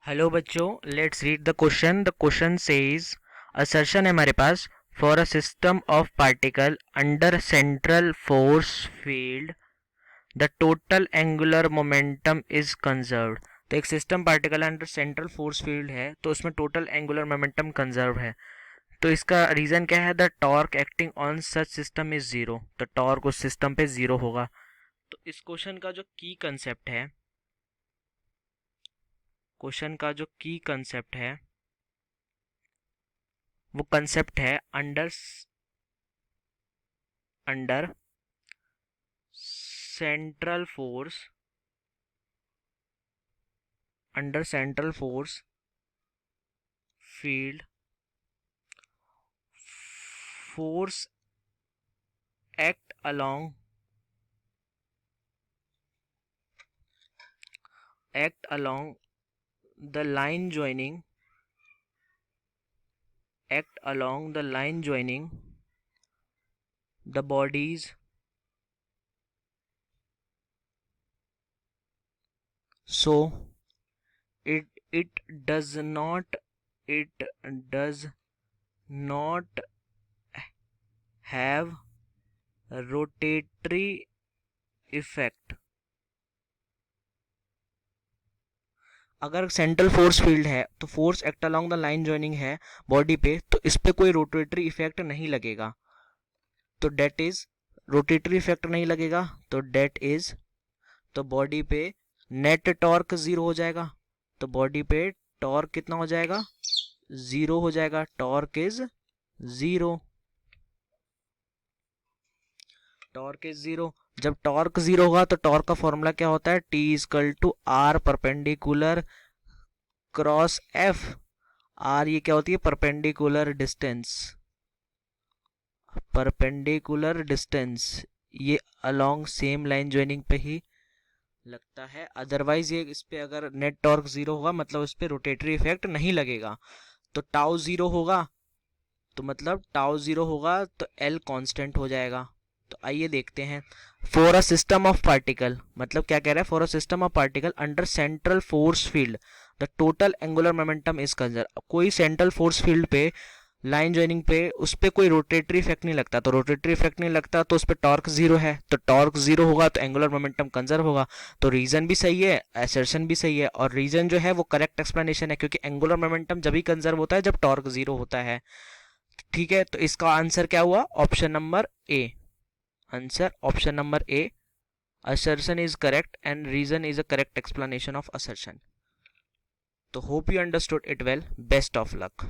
Hello बच्चों, let's read the question. The question says, assertion है हमारे पास, for a system of particle under central force field the total angular momentum is conserved. तो एक system particle under central force field है तो उसमें total angular momentum conserve है। तो इसका रीजन क्या है? The torque acting on such system is zero. तो टॉर्क उस सिस्टम पे जीरो होगा। तो इस क्वेश्चन का जो की कंसेप्ट है, क्वेश्चन का जो की कंसेप्ट है वो कंसेप्ट है under under central force, under central force field force act along the line joining the bodies so it does not have rotatory effect। अगर सेंट्रल फोर्स फील्ड है तो force act along the line joining है body पे, तो इस पे कोई rotatory effect नहीं लगेगा। तो डेट इज रोटेटरी इफेक्ट नहीं लगेगा, तो डेट इज तो बॉडी पे नेट टॉर्क जीरो हो जाएगा। तो बॉडी पे टॉर्क कितना हो जाएगा? जीरो हो जाएगा। Torque is zero. Torque is zero. जब टॉर्क जीरो होगा तो टॉर्क का फॉर्मूला क्या होता है? T is equal to R perpendicular cross F. R ये क्या होती है? Perpendicular distance. ये अलोंग सेम लाइन ज्वाइनिंग पे ही लगता है, अदरवाइज ये इस पे अगर नेट टॉर्क जीरो होगा मतलब इस पे रोटेटरी इफेक्ट नहीं लगेगा। तो टाउ जीरो होगा, तो मतलब टाउ जीरो होगा तो एल कांस्टेंट हो जाएगा। तो आइए देखते हैं। For a system of particle मतलब क्या कह रहा है? For a system of particle under central force field the total angular momentum is conserve. कोई सेंट्रल फोर्स फील्ड पे लाइन ज्वाइनिंग पे उस पर कोई रोटेटरी इफेक्ट नहीं लगता, तो रोटेटरी इफेक्ट नहीं लगता तो उस पर टॉर्क जीरो है, तो टॉर्क जीरो होगा तो एंगुलर मोमेंटम कंजर्व होगा। तो रीजन भी सही है, असर्शन भी सही है, और रीजन जो है वो करेक्ट एक्सप्लेनेशन है, क्योंकि एंगुलर मोमेंटम जब ही कंजर्व होता है जब टॉर्क जीरो होता है। ठीक है, तो इसका आंसर क्या हुआ? Option number A. Answer option number A, assertion is correct and reason is a correct explanation of assertion। तो hope you understood it well. Best of luck।